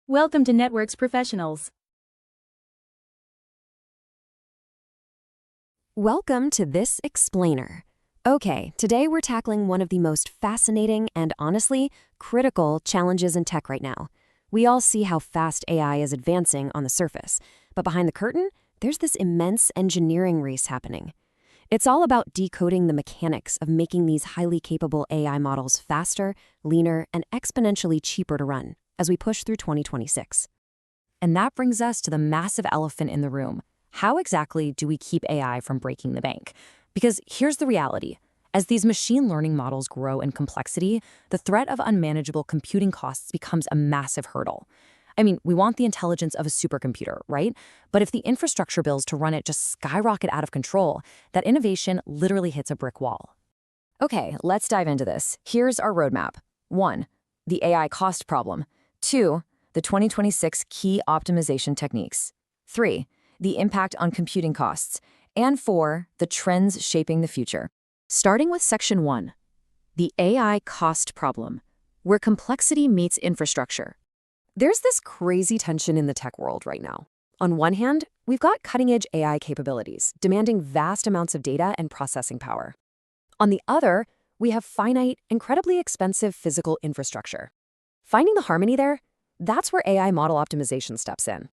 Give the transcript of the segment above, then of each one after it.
Welcome to Networks Professionals. Welcome to this explainer. Okay, today we're tackling one of the most fascinating and honestly critical challenges in tech right now. We all see how fast AI is advancing on the surface, but behind the curtain, there's this immense engineering race happening. It's all about decoding the mechanics of making these highly capable AI models faster, leaner, and exponentially cheaper to run as we push through 2026. And that brings us to the massive elephant in the room. How exactly do we keep AI from breaking the bank? Because here's the reality. As these machine learning models grow in complexity, the threat of unmanageable computing costs becomes a massive hurdle. I mean, we want the intelligence of a supercomputer, right? But if the infrastructure bills to run it just skyrocket out of control, that innovation literally hits a brick wall. Okay, let's dive into this. Here's our roadmap. 1. The AI cost problem. 2. The 2026 key optimization techniques. 3. The impact on computing costs. And 4. The trends shaping the future. Starting with Section 1. The AI cost problem, where complexity meets infrastructure. There's this crazy tension in the tech world right now. On one hand, we've got cutting-edge AI capabilities, demanding vast amounts of data and processing power. On the other, we have finite, incredibly expensive physical infrastructure. Finding the harmony there, that's where AI model optimization steps in.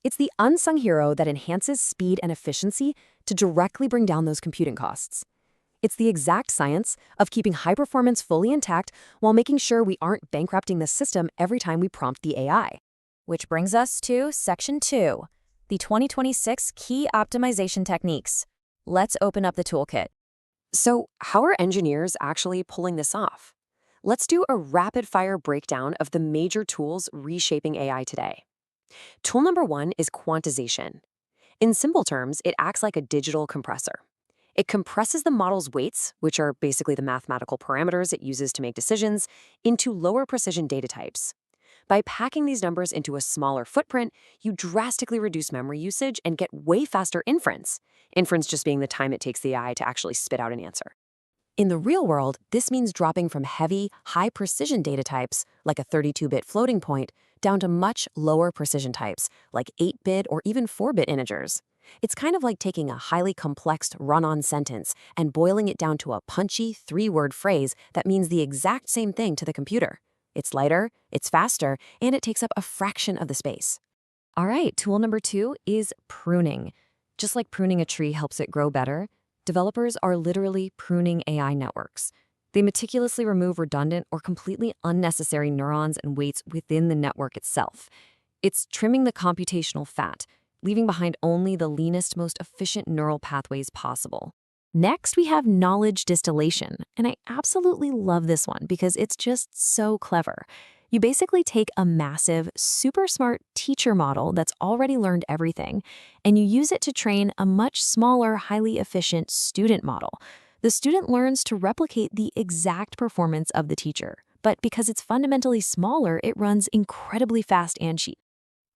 It's the unsung hero that enhances speed and efficiency to directly bring down those computing costs. It's the exact science of keeping high performance fully intact while making sure we aren't bankrupting the system every time we prompt the AI. Which brings us to Section 2, the 2026 key optimization techniques. Let's open up the toolkit. So, how are engineers actually pulling this off? Let's do a rapid-fire breakdown of the major tools reshaping AI today. Tool number 1 is quantization. In simple terms, it acts like a digital compressor. It compresses the model's weights, which are basically the mathematical parameters it uses to make decisions, into lower precision data types. By packing these numbers into a smaller footprint, you drastically reduce memory usage and get way faster inference. Inference just being the time it takes the AI to actually spit out an answer. In the real world, this means dropping from heavy, high-precision data types, like a 32-bit floating point, down to much lower precision types, like 8-bit or even 4-bit integers. It's kind of like taking a highly complex run-on sentence and boiling it down to a punchy 3-word phrase that means the exact same thing to the computer. It's lighter, it's faster, and it takes up a fraction of the space. All right, tool number 2 is pruning. Just like pruning a tree helps it grow better, developers are literally pruning AI networks. They meticulously remove redundant or completely unnecessary neurons and weights within the network itself. It's trimming the computational fat, leaving behind only the leanest, most efficient neural pathways possible. Next, we have knowledge distillation, and I absolutely love this one because it's just so clever. You basically take a massive, super smart teacher model that's already learned everything, and you use it to train a much smaller, highly efficient student model. The student learns to replicate the exact performance of the teacher, but because it's fundamentally smaller, it runs incredibly fast and cheap.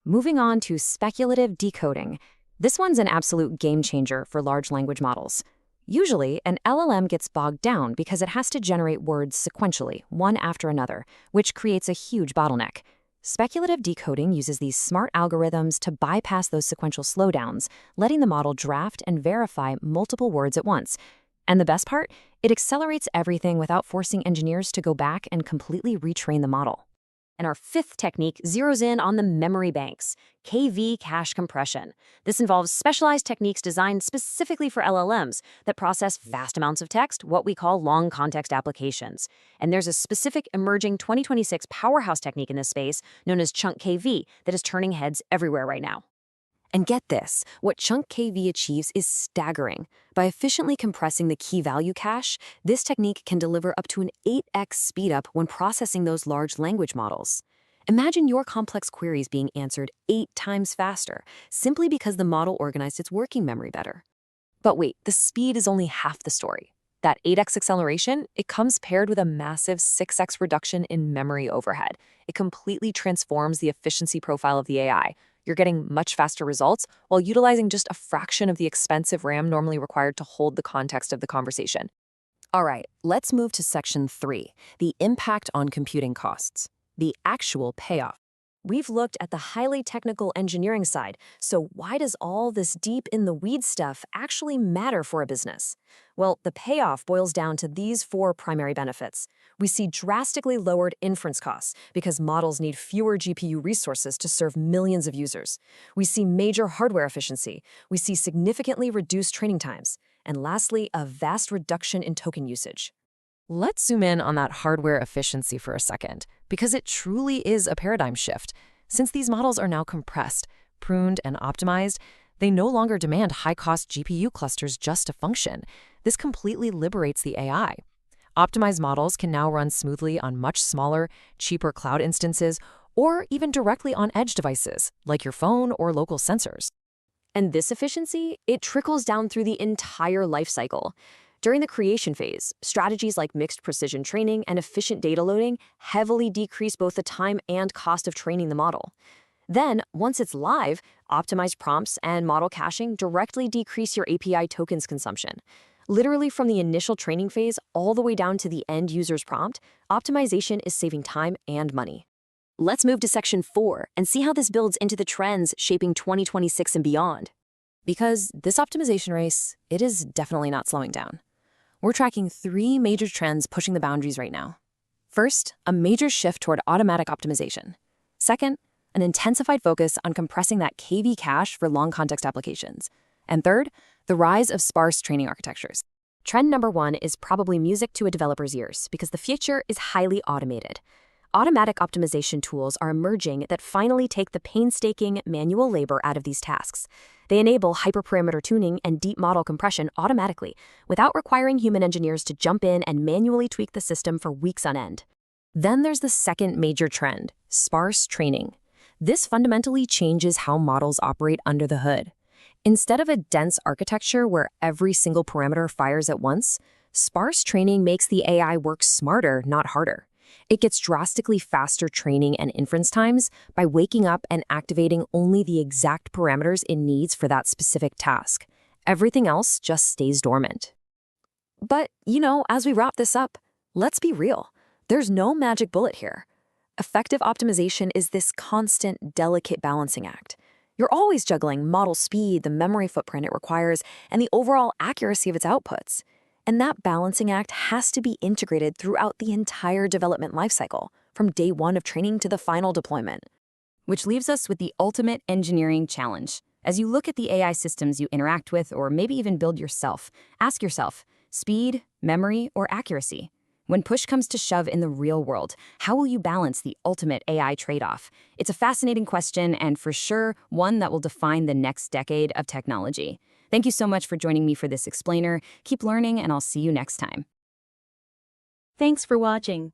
Moving on to speculative decoding. This one's an absolute game changer for large language models. Usually, an LLM gets bogged down because it has to generate words sequentially, one after another, which creates a huge bottleneck. Speculative decoding uses these smart algorithms to bypass those sequential slowdowns, letting the model draft and verify multiple words at once. And the best part? It accelerates everything without forcing engineers to go back and completely retrain the model. And our 5th technique zeroes in on the memory banks, KV cache compression. This involves specialized techniques designed specifically for LLMs that process vast amounts of text, what we call long context applications. And there's a specific emerging 2026 powerhouse technique in this space known as chunk KV that is turning heads everywhere right now. And get this, what chunk KV achieves is staggering. By efficiently compressing the key value cache, this technique can deliver up to an 8x speedup when processing those large language models. Imagine your complex queries being answered 8 times faster, simply because the model organized its working memory better. But wait, the speed is only half the story. That 8x acceleration, it comes paired with a massive 6x reduction in memory overhead. It completely transforms the efficiency profile of the AI. You're getting much faster results while utilizing just a fraction of the expensive RAM normally required to hold the context of the conversation. All right, let's move to Section 3, the impact on computing costs, the actual payoff. we've looked at the highly technical engineering side, so why does all this deep in the weeds stuff actually matter for a business? Well, the payoff boils down to these four primary benefits. We see drastically lowered inference costs because models need fewer GPU resources to serve millions of users. We see major hardware efficiency. We see significantly reduced training times. And lastly, a vast reduction in token usage. Let's zoom in on that hardware efficiency for a second, because it truly is a paradigm shift. Since these models are now compressed, pruned, and optimized, they no longer demand high-cost GPU clusters just to function. This completely liberates the AI. Optimized models can now run smoothly on much smaller, cheaper cloud instances, or even directly on edge devices, like your phone or local sensors. And this efficiency, it trickles down through the entire lifecycle. During the creation phase, strategies like mixed precision training and efficient data loading heavily decrease both the time and cost of training the model. Then, once it's live, optimized prompts and model caching directly decrease your API tokens consumption. Literally from the initial training phase all the way down to the end user's prompt, optimization is saving time and money. Let's move to section 4 and see how this builds into the trends shaping 2026 and beyond. Because this optimization race, it is definitely not slowing down. We're tracking 3 major trends pushing the boundaries right now. First, a major shift toward automatic optimization. Second, an intensified focus on compressing that KV cache for long context applications. And third, the rise of sparse training architectures. Trend number 1 is probably music to a developer's ears because the future is highly automated. Automatic optimization tools are emerging that finally take the painstaking manual labor out of these tasks. They enable hyperparameter tuning and deep model compression automatically, without requiring human engineers to jump in and manually tweak the system for weeks on end. Then there's the second major trend, sparse training. This fundamentally changes how models operate under the hood. Instead of a dense architecture where every single parameter fires at once, sparse training makes the AI work smarter, not harder. It gets drastically faster training and inference times by waking up and activating only the exact parameters it needs for that specific task. Everything else just stays dormant. But, as we wrap this up, let's be real. There's no magic bullet here. Effective optimization is this constant, delicate balancing act. You're always juggling model speed, the memory footprint it requires, and the overall accuracy of its outputs. And that balancing act has to be integrated throughout the entire development lifecycle, from day one of training to the final deployment. Which leaves us with the ultimate engineering challenge. As you look at the AI systems you interact with or maybe even build yourself, ask yourself, speed, memory, or accuracy? When push comes to shove in the real world, how will you balance the ultimate AI trade-off? It's a fascinating question and for sure one that will define the next decade of technology. Thank you so much for joining me for this explainer. Keep learning and I'll see you next time. Thanks for watching.